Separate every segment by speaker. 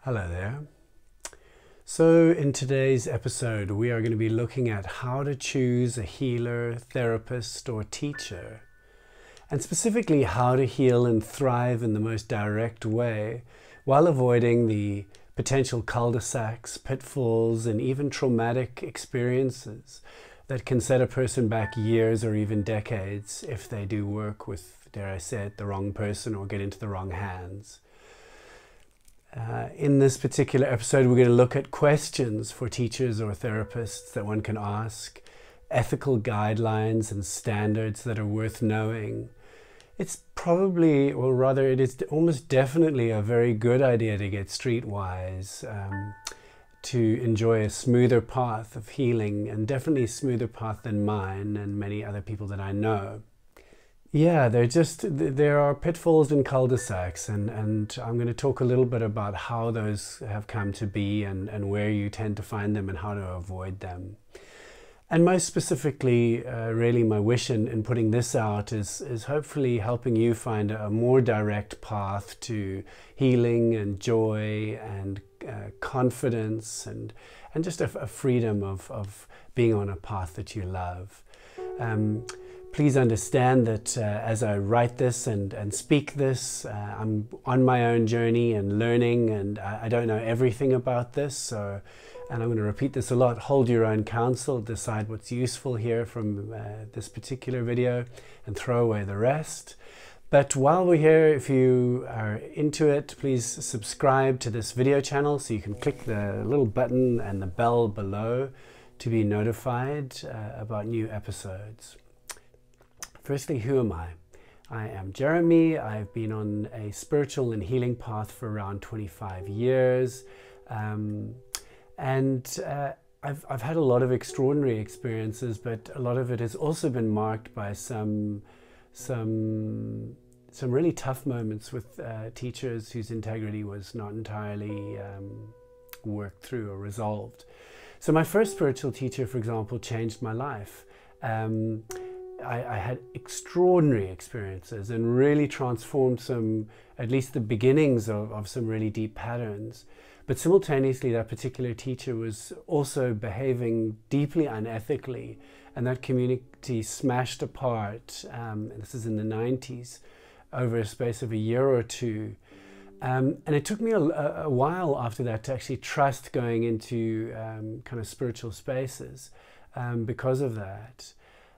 Speaker 1: Hello there. So in today's episode, we are going to be looking at how to choose a healer, therapist, or teacher, and specifically how to heal and thrive in the most direct way while avoiding the potential cul-de-sacs, pitfalls, and even traumatic experiences that can set a person back years or even decades if they do work with, dare I say it, the wrong person or get into the wrong hands. In this particular episode, we're going to look at questions for teachers or therapists that one can ask, ethical guidelines and standards that are worth knowing. It's probably, or rather it is almost definitely a very good idea to get streetwise, to enjoy a smoother path of healing, and definitely a smoother path than mine and many other people that I know. Yeah, there are pitfalls and cul-de-sacs, and I'm going to talk a little bit about how those have come to be and where you tend to find them and how to avoid them. And most specifically, really my wish in putting this out is hopefully helping you find a more direct path to healing and joy and confidence and just a freedom of being on a path that you love. Please understand that as I write this and speak this, I'm on my own journey and learning, and I don't know everything about this, and I'm going to repeat this a lot. Hold your own counsel, decide what's useful here from this particular video, and throw away the rest. But while we're here, if you are into it, please subscribe to this video channel so you can click the little button and the bell below to be notified about new episodes. Firstly, who am I? I am Jeremy. I've been on a spiritual and healing path for around 25 years. I've had a lot of extraordinary experiences, but a lot of it has also been marked by some really tough moments with teachers whose integrity was not entirely worked through or resolved. So my first spiritual teacher, for example, changed my life. I had extraordinary experiences and really transformed at least the beginnings of some really deep patterns. But simultaneously, that particular teacher was also behaving deeply unethically, and that community smashed apart. This is in the 90s, over a space of a year or two. And it took me a while after that to actually trust going into kind of spiritual spaces because of that.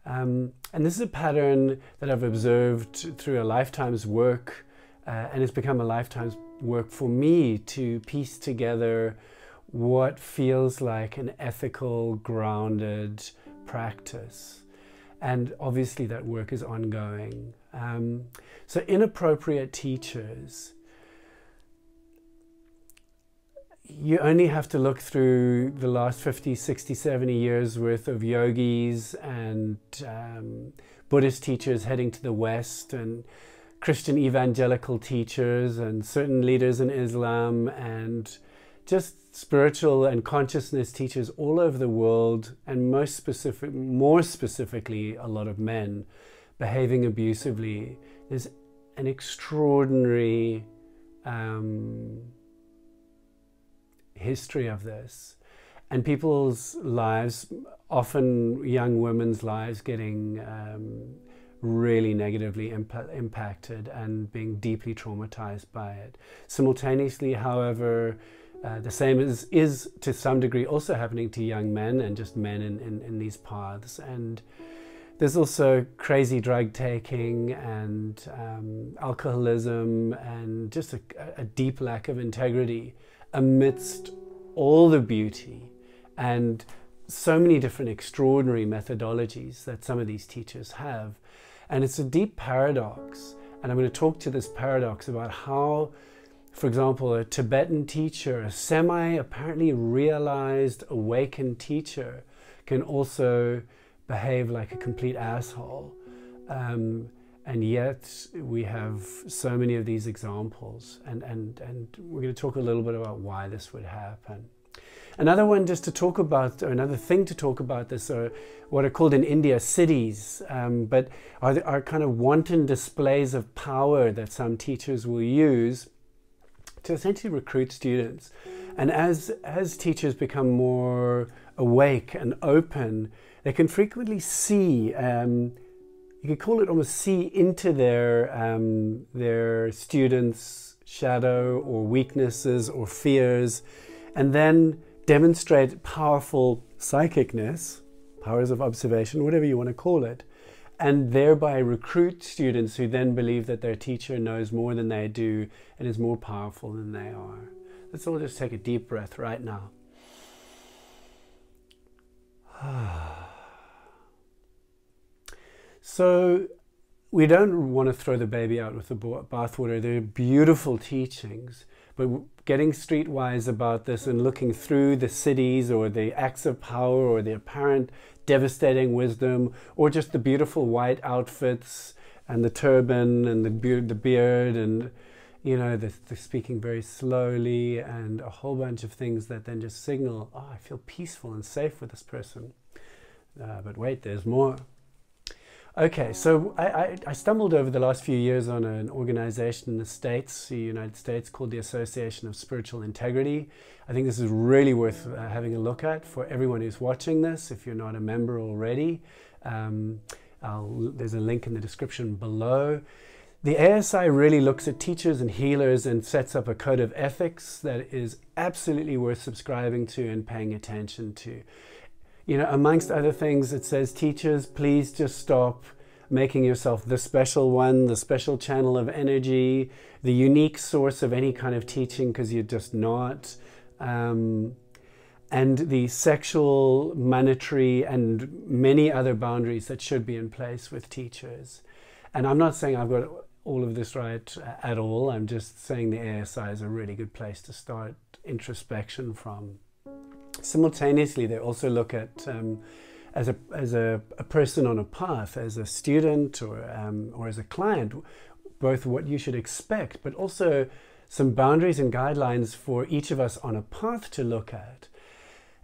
Speaker 1: And this is a pattern that I've observed through a lifetime's work, and it's become a lifetime's work for me to piece together what feels like an ethical, grounded practice. And obviously that work is ongoing. So inappropriate teachers, you only have to look through the last 50, 60, 70 years worth of yogis and Buddhist teachers heading to the West, and Christian evangelical teachers and certain leaders in Islam, and just spiritual and consciousness teachers all over the world, and more specifically, a lot of men behaving abusively. There's an extraordinary history of this, and people's lives, often young women's lives, getting really negatively impacted and being deeply traumatized by it. Simultaneously, however, the same is to some degree also happening to young men and just men in these paths. And there's also crazy drug taking and alcoholism and just a deep lack of integrity amidst all the beauty and so many different extraordinary methodologies that some of these teachers have. And it's a deep paradox. And I'm going to talk to this paradox about how, for example, a Tibetan teacher, a apparently realized, awakened teacher, can also behave like a complete asshole. And yet we have so many of these examples, and we're going to talk a little bit about why this would happen. Another one just to talk about, or another thing to talk about this, are what are called in India siddhis, but are kind of wanton displays of power that some teachers will use to essentially recruit students. And as teachers become more awake and open, they can frequently see, you could call it almost see into their students' shadow or weaknesses or fears, and then demonstrate powerful psychicness, powers of observation, whatever you want to call it, and thereby recruit students who then believe that their teacher knows more than they do and is more powerful than they are. Let's all just take a deep breath right now. So we don't want to throw the baby out with the bathwater. They're beautiful teachings, but getting streetwise about this and looking through the cities or the acts of power or the apparent devastating wisdom or just the beautiful white outfits and the turban and the beard and, you know, the speaking very slowly and a whole bunch of things that then just signal, oh, I feel peaceful and safe with this person. But wait, there's more. Okay, so I stumbled over the last few years on an organization in the States, the United States, called the Association of Spiritual Integrity. I think this is really worth having a look at for everyone who's watching this, if you're not a member already. There's a link in the description below. The ASI really looks at teachers and healers and sets up a code of ethics that is absolutely worth subscribing to and paying attention to. You know, amongst other things, it says, teachers, please just stop making yourself the special one, the special channel of energy, the unique source of any kind of teaching, because you're just not. And the sexual, monetary, and many other boundaries that should be in place with teachers. And I'm not saying I've got all of this right at all. I'm just saying the ASI is a really good place to start introspection from. Simultaneously, they also look at as a person on a path, as a student or as a client, both what you should expect, but also some boundaries and guidelines for each of us on a path to look at.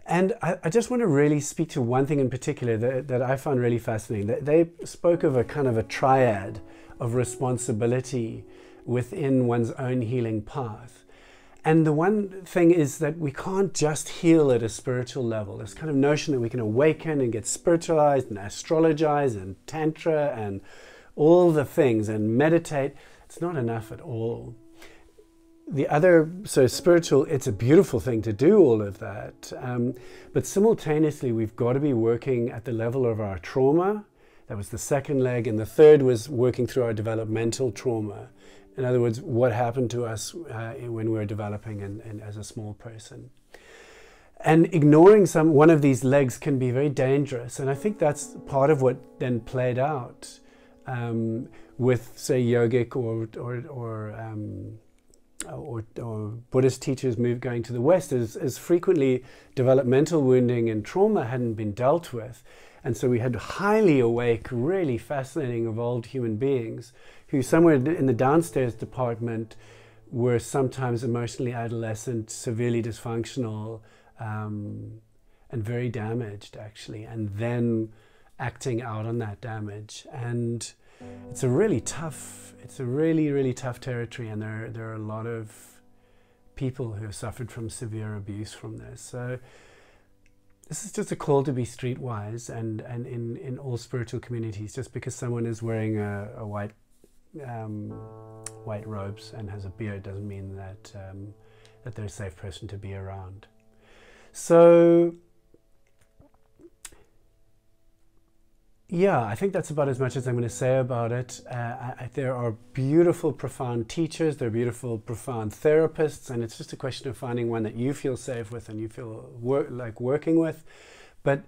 Speaker 1: And I just want to really speak to one thing in particular that I found really fascinating. They spoke of a kind of a triad of responsibility within one's own healing path. And the one thing is that we can't just heal at a spiritual level. This kind of notion that we can awaken and get spiritualized and astrologize and tantra and all the things and meditate, it's not enough at all. So spiritual, it's a beautiful thing to do all of that. But simultaneously, we've got to be working at the level of our trauma. That was the second leg. And the third was working through our developmental trauma. In other words, what happened to us when we were developing and as a small person. And ignoring one of these legs can be very dangerous. And I think that's part of what then played out with, say, yogic or Buddhist teachers going to the West, is frequently developmental wounding and trauma hadn't been dealt with. And so we had highly awake, really fascinating, evolved human beings who somewhere in the downstairs department were sometimes emotionally adolescent, severely dysfunctional, and very damaged, actually, and then acting out on that damage. And it's a really tough territory, and there are a lot of people who have suffered from severe abuse from this. So this is just a call to be streetwise and in all spiritual communities. Just because someone is wearing a white robes and has a beard doesn't mean that that they're a safe person to be around. So yeah, I think that's about as much as I'm going to say about it. There are beautiful, profound teachers, there are beautiful, profound therapists, and it's just a question of finding one that you feel safe with and you feel like working with. But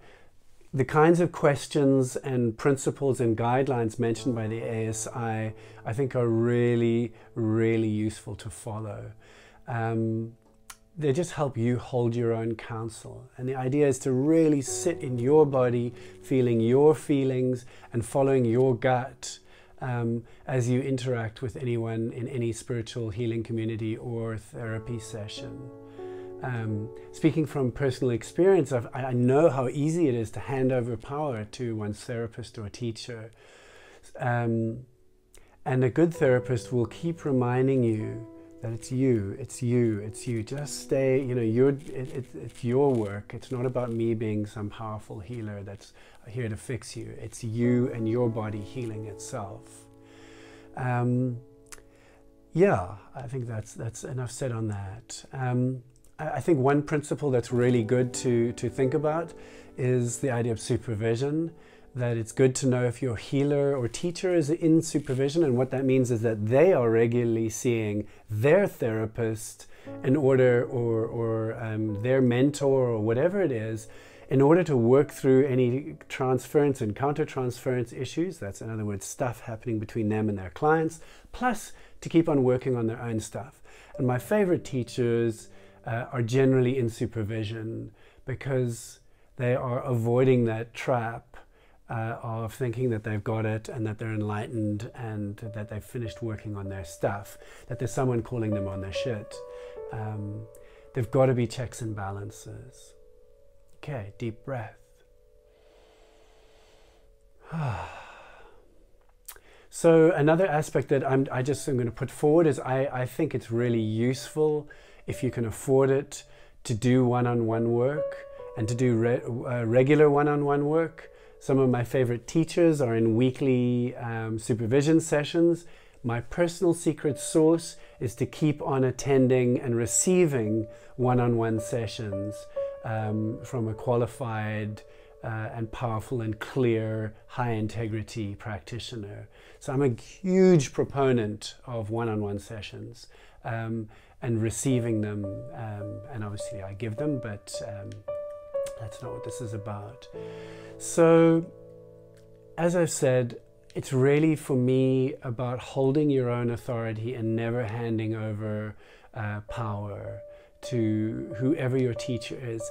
Speaker 1: the kinds of questions and principles and guidelines mentioned by the ASI, I think, are really, really useful to follow. They just help you hold your own counsel. And the idea is to really sit in your body, feeling your feelings and following your gut as you interact with anyone in any spiritual healing community or therapy session. Speaking from personal experience, I know how easy it is to hand over power to one's therapist or teacher. And a good therapist will keep reminding you that it's you, it's you, it's you. Just stay, you know, it's your work. It's not about me being some powerful healer that's here to fix you. It's you and your body healing itself. Yeah, I think that's enough said on that. I think one principle that's really good to think about is the idea of supervision. That it's good to know if your healer or teacher is in supervision, and what that means is that they are regularly seeing their therapist in order, or their mentor or whatever it is, in order to work through any transference and counter-transference issues. That's, in other words, stuff happening between them and their clients, plus to keep on working on their own stuff. And my favorite teachers are generally in supervision because they are avoiding that trap of thinking that they've got it and that they're enlightened and that they've finished working on their stuff, that there's someone calling them on their shit. They've got to be checks and balances. Okay, deep breath. So another aspect that I'm going to put forward is I think it's really useful, if you can afford it, to do one-on-one work and to do regular one-on-one work. Some of my favorite teachers are in weekly supervision sessions. My personal secret sauce is to keep on attending and receiving one-on-one sessions from a qualified and powerful and clear, high-integrity practitioner. So I'm a huge proponent of one-on-one sessions and receiving them, and obviously I give them, but that's not what this is about. So, as I've said, it's really for me about holding your own authority and never handing over power to whoever your teacher is.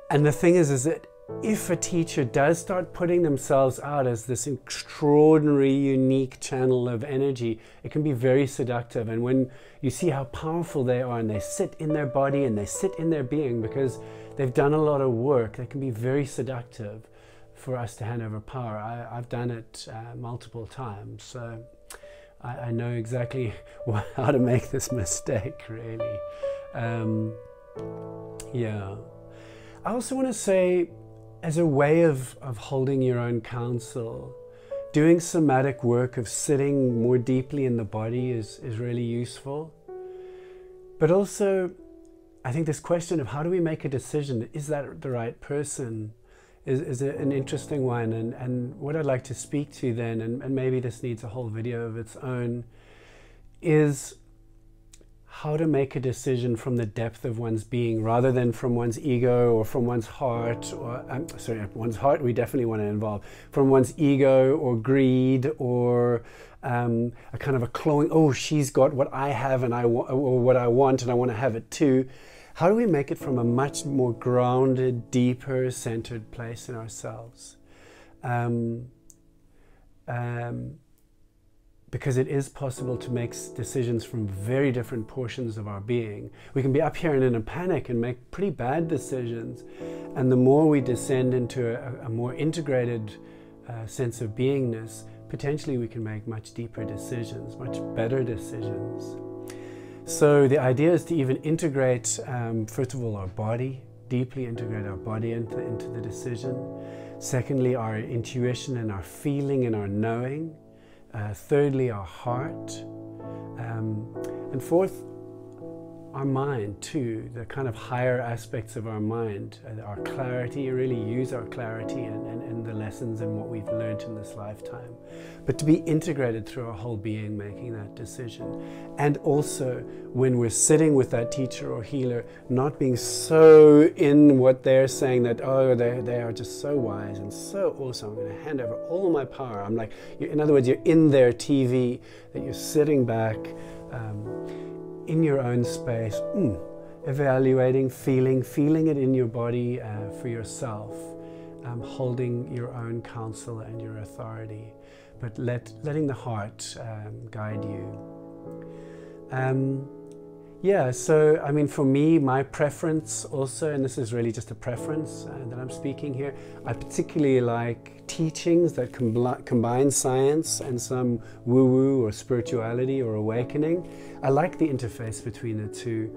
Speaker 1: And the thing is that if a teacher does start putting themselves out as this extraordinary, unique channel of energy, it can be very seductive. And when you see how powerful they are and they sit in their body and they sit in their being because they've done a lot of work, they can be very seductive for us to hand over power. I've done it multiple times, so I know exactly how to make this mistake, really. Yeah. I also want to say, as a way of holding your own counsel, doing somatic work of sitting more deeply in the body is really useful. But also, I think this question of how do we make a decision, is that the right person, is an interesting one. And what I'd like to speak to then, and maybe this needs a whole video of its own, is how to make a decision from the depth of one's being rather than from one's ego or from one's heart, or sorry, one's heart we definitely want to involve, from one's ego or greed or a kind of a clawing, oh, she's got what I have and I want, or what I want and I want to have it too. How do we make it from a much more grounded, deeper, centered place in ourselves? Because it is possible to make decisions from very different portions of our being. We can be up here and in a panic and make pretty bad decisions. And the more we descend into a more integrated sense of beingness, potentially we can make much deeper decisions, much better decisions. So the idea is to even integrate, first of all, our body, deeply integrate our body into the decision. Secondly, our intuition and our feeling and our knowing. Thirdly, our heart. And fourth, our mind too, the kind of higher aspects of our mind, our clarity, really use our clarity and the lessons and what we've learned in this lifetime. But to be integrated through our whole being, making that decision. And also, when we're sitting with that teacher or healer, not being so in what they're saying that, oh, they are just so wise and so awesome, I'm going to hand over all my power. I'm like, in other words, you're in their TV, that you're sitting back, in your own space, evaluating, feeling it in your body for yourself, holding your own counsel and your authority, but letting the heart guide you. Yeah, so I mean, for me, my preference also, and this is really just a preference that I'm speaking here, I particularly like teachings that combine science and some woo-woo or spirituality or awakening. I like the interface between the two.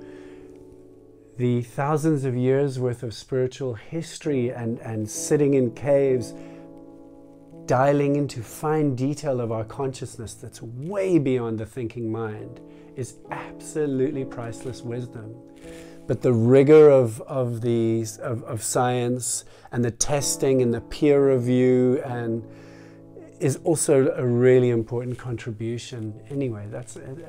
Speaker 1: The thousands of years worth of spiritual history and sitting in caves, dialing into fine detail of our consciousness that's way beyond the thinking mind, is absolutely priceless wisdom. But the rigor of science and the testing and the peer review is also a really important contribution. Anyway,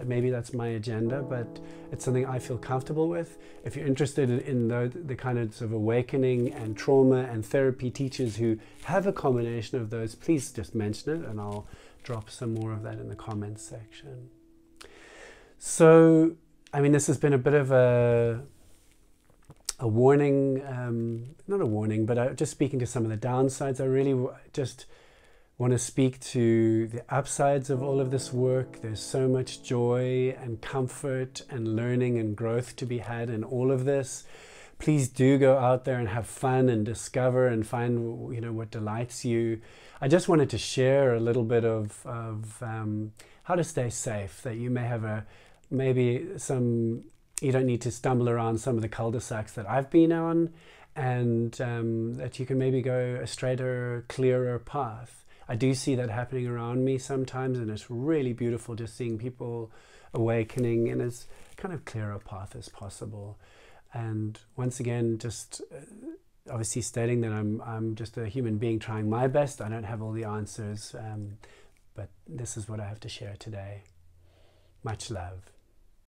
Speaker 1: maybe that's my agenda, but it's something I feel comfortable with. If you're interested in the kind of awakening and trauma and therapy teachers who have a combination of those, please just mention it and I'll drop some more of that in the comments section. So, I mean, this has been a bit of a warning, not a warning, but just speaking to some of the downsides. I really just want to speak to the upsides of all of this work. There's so much joy and comfort and learning and growth to be had in all of this. Please do go out there and have fun and discover and find, you know, what delights you. I just wanted to share a little bit of how to stay safe, that you may have you don't need to stumble around some of the cul-de-sacs that I've been on, and that you can maybe go a straighter, clearer path. I do see that happening around me sometimes, and it's really beautiful just seeing people awakening in as kind of clear a path as possible. And once again, just obviously stating that I'm just a human being trying my best. I don't have all the answers, but this is what I have to share today. Much love.